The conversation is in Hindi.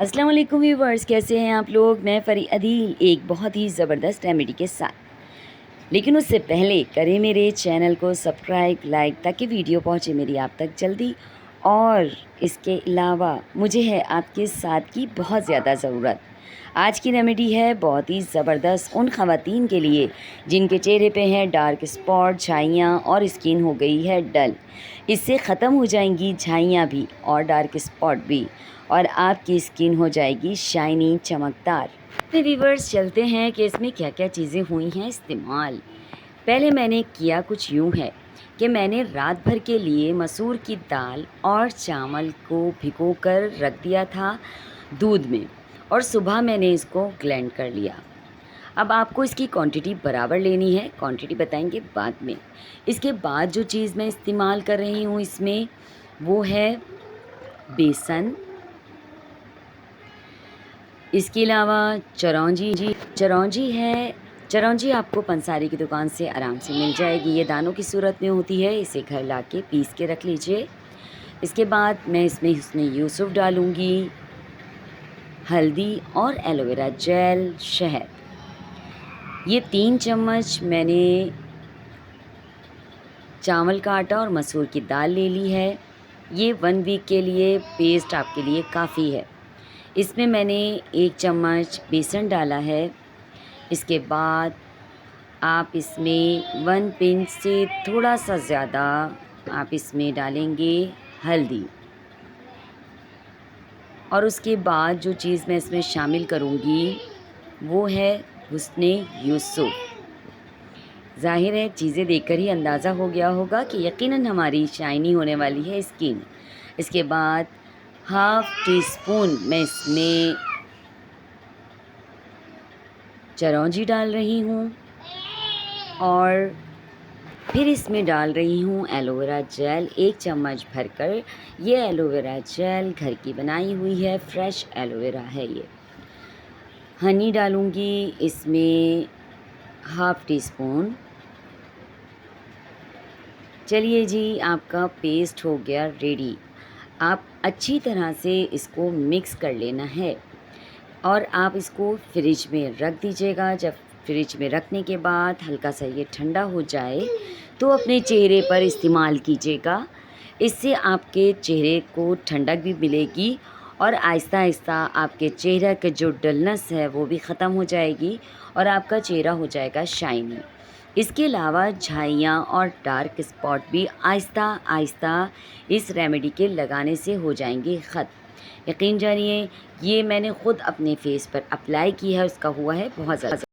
अस्सलाम वालेकुम व्यूवर्स, कैसे हैं आप लोग। मैं फ़री अदील एक बहुत ही ज़बरदस्त रेमेडी के साथ। लेकिन उससे पहले करें मेरे चैनल को सब्सक्राइब, लाइक, ताकि वीडियो पहुंचे मेरी आप तक जल्दी। और इसके अलावा मुझे है आपके साथ की बहुत ज़्यादा ज़रूरत। आज की रेमेडी है बहुत ही ज़बरदस्त उन ख़वातीन के लिए जिनके चेहरे पे हैं डार्क स्पॉट, झाइयाँ और स्किन हो गई है डल। इससे ख़त्म हो जाएंगी झाइयाँ भी और डार्क स्पॉट भी, और आपकी स्किन हो जाएगी शाइनी, चमकदार। तो व्यूवर्स, चलते हैं कि इसमें क्या क्या चीज़ें हुई हैं इस्तेमाल। पहले मैंने किया कुछ यूँ है कि मैंने रात भर के लिए मसूर की दाल और चावल को भिगोकर रख दिया था दूध में, और सुबह मैंने इसको ग्राइंड कर लिया। अब आपको इसकी क्वांटिटी बराबर लेनी है, क्वांटिटी बताएंगे बाद में। इसके बाद जो चीज़ मैं इस्तेमाल कर रही हूँ इसमें, वो है बेसन। इसके अलावा चिरौंजी है। चिरौंजी आपको पंसारी की दुकान से आराम से मिल जाएगी, ये दानों की सूरत में होती है। इसे घर लाके पीस के रख लीजिए। इसके बाद मैं इसमें हुस्न यूसुफ डालूँगी, हल्दी और एलोवेरा जेल, शहद। ये 3 चम्मच मैंने चावल का आटा और मसूर की दाल ले ली है। ये 1 वीक के लिए पेस्ट आपके लिए काफ़ी है। इसमें मैंने 1 चम्मच बेसन डाला है। इसके बाद आप इसमें 1 पिंच से थोड़ा सा ज़्यादा आप इसमें डालेंगे हल्दी। और उसके बाद जो चीज़ मैं इसमें शामिल करूँगी वो है हुस्न यूसुफ। ज़ाहिर है चीज़ें देखकर ही अंदाज़ा हो गया होगा कि यकीनन हमारी शाइनी होने वाली है स्किन। इसके बाद हाफ़ टी स्पून मैं इसमें चिरौंजी डाल रही हूँ, और फिर इसमें डाल रही हूँ एलोवेरा जेल 1 चम्मच भरकर। ये एलोवेरा जेल घर की बनाई हुई है, फ्रेश एलोवेरा है ये। हनी डालूँगी इसमें हाफ़ टी स्पून। चलिए जी, आपका पेस्ट हो गया रेडी। आप अच्छी तरह से इसको मिक्स कर लेना है, और आप इसको फ्रिज में रख दीजिएगा। जब फ्रिज में रखने के बाद हल्का सा ये ठंडा हो जाए तो अपने चेहरे पर इस्तेमाल कीजिएगा। इससे आपके चेहरे को ठंडक भी मिलेगी, और आहिस्ता आहिस्ता आपके चेहरे के जो डलनेस है वो भी ख़त्म हो जाएगी, और आपका चेहरा हो जाएगा शाइनी। इसके अलावा झाइयाँ और डार्क स्पॉट भी आहिस्ता आहिस्ता इस रेमेडी के लगाने से हो जाएंगे ख़त्म। यकीन जानिए, ये मैंने ख़ुद अपने फेस पर अप्लाई की है, उसका हुआ है बहुत ज़्यादा